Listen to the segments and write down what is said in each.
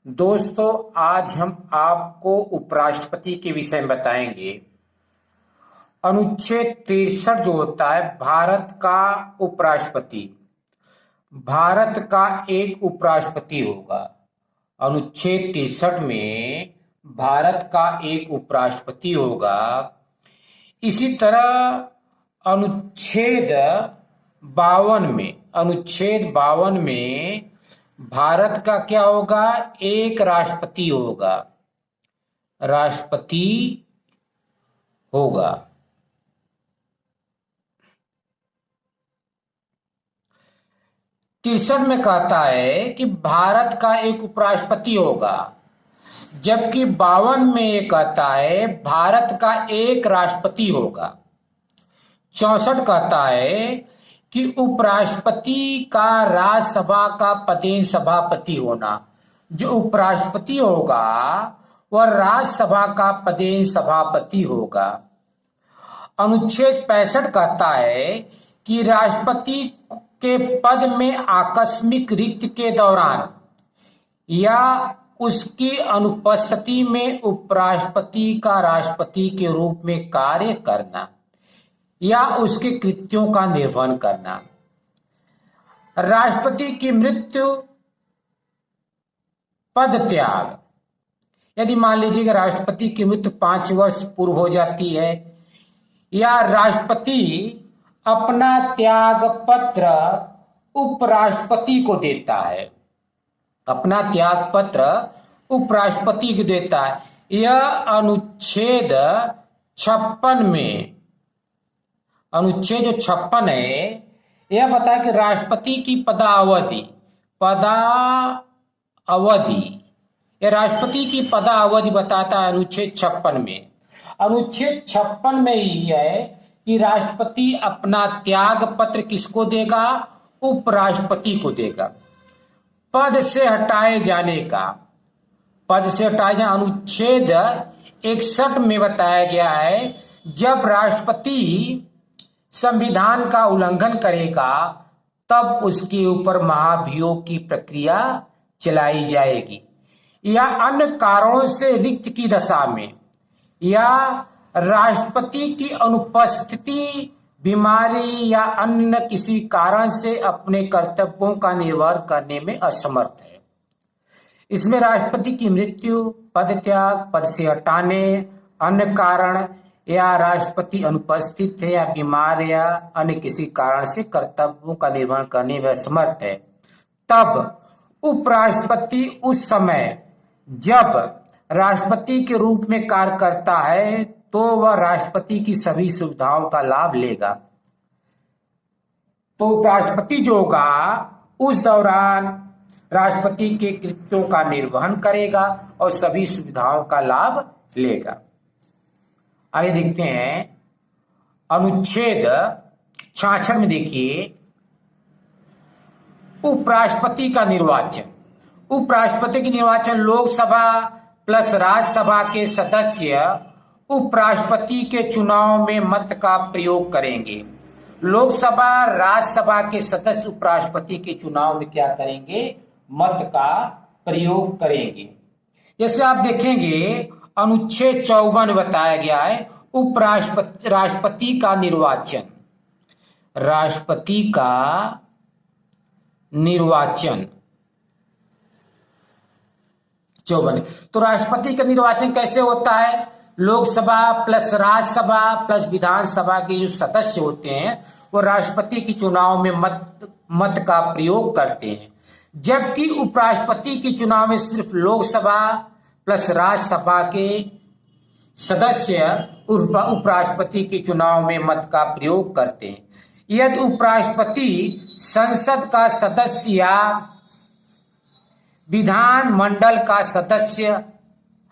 दोस्तों, आज हम आपको उपराष्ट्रपति के विषय में बताएंगे। अनुच्छेद 63 जो होता है, भारत का उपराष्ट्रपति, भारत का एक उपराष्ट्रपति होगा। अनुच्छेद 63 में भारत का एक उपराष्ट्रपति होगा। इसी तरह अनुच्छेद 52 में भारत का क्या होगा? एक राष्ट्रपति होगा। 63 में कहता है कि भारत का एक उपराष्ट्रपति होगा, जबकि 52 में ये कहता है भारत का एक राष्ट्रपति होगा। 64 कहता है कि उपराष्ट्रपति का राज्यसभा का पदेन सभापति होना। जो उपराष्ट्रपति होगा वह राज्यसभा का पदेन सभापति होगा। अनुच्छेद 65 कहता है कि राष्ट्रपति के पद में आकस्मिक रिक्त के दौरान या उसकी अनुपस्थिति में उपराष्ट्रपति का राष्ट्रपति के रूप में कार्य करना या उसके कृत्यों का निर्वहन करना। राष्ट्रपति की मृत्यु, पद त्याग। यदि मान लीजिए कि राष्ट्रपति की मृत्यु 5 वर्ष पूर्व हो जाती है या राष्ट्रपति अपना त्याग पत्र उपराष्ट्रपति को देता है, अपना त्याग पत्र उपराष्ट्रपति को देता है, यह अनुच्छेद 56 है, यह बताया कि राष्ट्रपति की यह राष्ट्रपति की पदावधि बताता है। अनुच्छेद 56 में, अनुच्छेद 56 में ही है कि राष्ट्रपति अपना त्याग पत्र किसको देगा? उपराष्ट्रपति को देगा। पद से हटाए जाने अनुच्छेद 61 में बताया गया है, जब राष्ट्रपति संविधान का उल्लंघन करेगा तब उसके ऊपर महाभियोग की प्रक्रिया चलाई जाएगी, या अन्य कारणों से रिक्त की दशा में या राष्ट्रपति की अनुपस्थिति, बीमारी या अन्य किसी कारण से अपने कर्तव्यों का निर्वहन करने में असमर्थ है। इसमें राष्ट्रपति की मृत्यु, पद त्याग, पद से हटाने, अन्य कारण या राष्ट्रपति अनुपस्थित है या बीमार या अन्य किसी कारण से कर्तव्यों का निर्वहन करने में असमर्थ है, तब उपराष्ट्रपति उस समय जब राष्ट्रपति के रूप में कार्य करता है तो वह राष्ट्रपति की सभी सुविधाओं का लाभ लेगा। तो उपराष्ट्रपति जो होगा उस दौरान राष्ट्रपति के कृत्यों का निर्वहन करेगा और सभी सुविधाओं का लाभ लेगा। आइए देखते हैं अनुच्छेद 66 में। देखिए, उपराष्ट्रपति का निर्वाचन। उपराष्ट्रपति के निर्वाचन लोकसभा प्लस राज्यसभा के सदस्य उपराष्ट्रपति के चुनाव में मत का प्रयोग करेंगे। लोकसभा, राज्यसभा के सदस्य उपराष्ट्रपति के चुनाव में क्या करेंगे? मत का प्रयोग करेंगे। जैसे आप देखेंगे अनुच्छेद 54 में बताया गया है राष्ट्रपति का निर्वाचन। राष्ट्रपति का निर्वाचन 54। तो राष्ट्रपति का निर्वाचन कैसे होता है? लोकसभा प्लस राज्यसभा प्लस विधानसभा के जो सदस्य होते हैं वो राष्ट्रपति के चुनाव में मत का प्रयोग करते हैं, जबकि उपराष्ट्रपति के चुनाव में सिर्फ लोकसभा प्लस राज्यसभा के सदस्य उपराष्ट्रपति के चुनाव में मत का प्रयोग करते हैं। यदि उपराष्ट्रपति संसद का सदस्य या विधान मंडल का सदस्य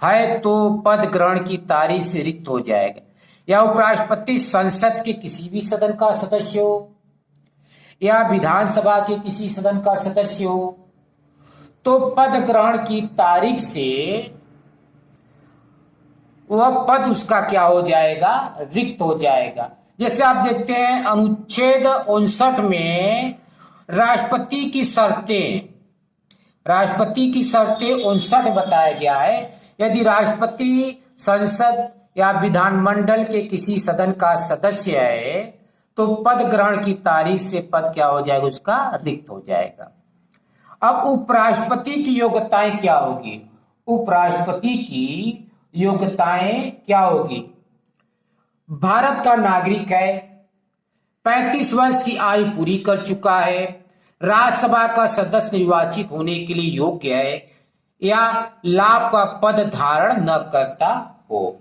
है तो पद ग्रहण की तारीख से रिक्त हो जाएगा, या उपराष्ट्रपति संसद के किसी भी सदन का सदस्य हो या विधानसभा के किसी सदन का सदस्य हो तो पद ग्रहण की तारीख से वह पद उसका क्या हो जाएगा? रिक्त हो जाएगा। जैसे आप देखते हैं अनुच्छेद 59 में राष्ट्रपति की शर्तें राष्ट्रपति की शर्तें 59 बताया गया है। यदि राष्ट्रपति संसद या विधानमंडल के किसी सदन का सदस्य है तो पद ग्रहण की तारीख से पद क्या हो जाएगा, उसका रिक्त हो जाएगा। अब उपराष्ट्रपति की योग्यताएं क्या होगी? उपराष्ट्रपति की योग्यताएं क्या होगी? भारत का नागरिक है, 35 वर्ष की आयु पूरी कर चुका है, राज्यसभा का सदस्य निर्वाचित होने के लिए योग्य है या लाभ का पद धारण न करता हो।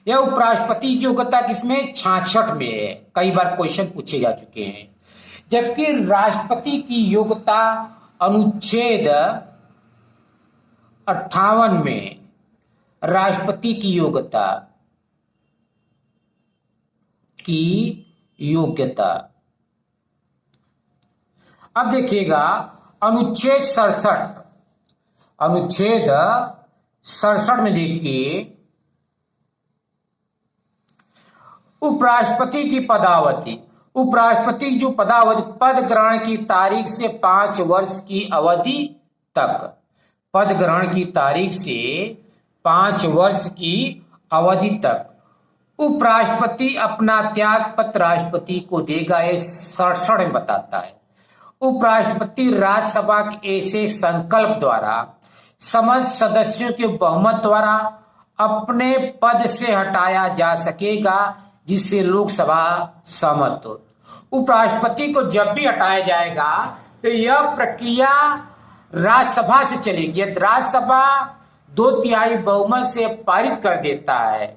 यह उपराष्ट्रपति की योग्यता किसमें? 66 में है। कई बार क्वेश्चन पूछे जा चुके हैं। जबकि राष्ट्रपति की योग्यता अनुच्छेद 58 में राष्ट्रपति की योग्यता अब देखिएगा अनुच्छेद 67 में देखिए उपराष्ट्रपति की पदावधि। उपराष्ट्रपति जो पदावधि पद ग्रहण की तारीख से 5 वर्ष की अवधि तक, पद ग्रहण की तारीख से 5 वर्ष की अवधि तक उपराष्ट्रपति अपना त्याग पत्र राष्ट्रपति को देगा। ये 67 में बताता है। उपराष्ट्रपति राज्यसभा के ऐसे संकल्प द्वारा समस्त सदस्यों के बहुमत द्वारा अपने पद से हटाया जा सकेगा जिससे लोकसभा सहमत हो। उपराष्ट्रपति को जब भी हटाया जाएगा तो यह प्रक्रिया राज्यसभा से चलेगी। यदि राज्यसभा 2/3 बहुमत से पारित कर देता है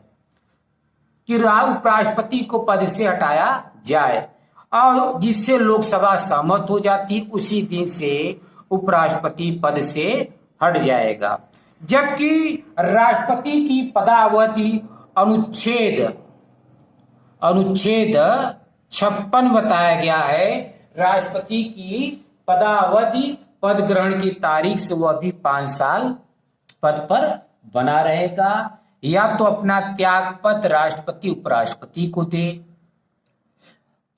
कि उपराष्ट्रपति को पद से हटाया जाए और जिससे लोकसभा सहमत हो जाती, उसी दिन से उपराष्ट्रपति पद से हट जाएगा। जबकि राष्ट्रपति की पदावधि अनुच्छेद 56 बताया गया है। राष्ट्रपति की पदावधि पद ग्रहण की तारीख से वह भी 5 साल पद पर बना रहेगा या तो अपना त्याग पत्र राष्ट्रपति उपराष्ट्रपति को दे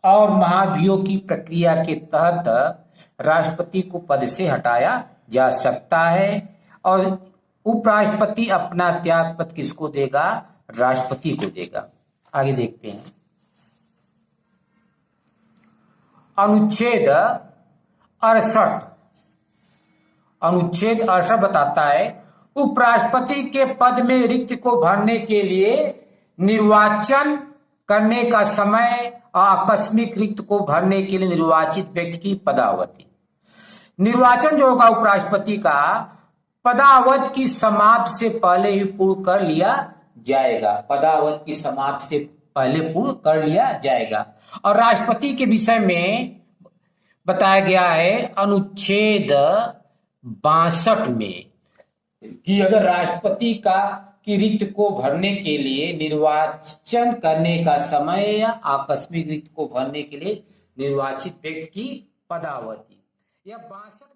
और महाभियोग की प्रक्रिया के तहत राष्ट्रपति को पद से हटाया जा सकता है और उपराष्ट्रपति अपना त्याग पत्र किसको देगा? राष्ट्रपति को देगा। आगे देखते हैं। अनुच्छेद 68 बताता है उपराष्ट्रपति के पद में रिक्त को भरने के लिए निर्वाचन करने का समय और आकस्मिक रिक्त को भरने के लिए निर्वाचित व्यक्ति की पदावधि। निर्वाचन जो होगा उपराष्ट्रपति का पदावधि की समाप्ति से पहले ही पूर्ण कर लिया जाएगा। पदावधि की समाप्ति से पहले पूर्ण कर लिया जाएगा। और राष्ट्रपति के विषय में बताया गया है अनुच्छेद 62 में कि अगर राष्ट्रपति की रिक्त को भरने के लिए निर्वाचन करने का समय या आकस्मिक रिक्त को भरने के लिए निर्वाचित व्यक्ति की पदावधि, यह 62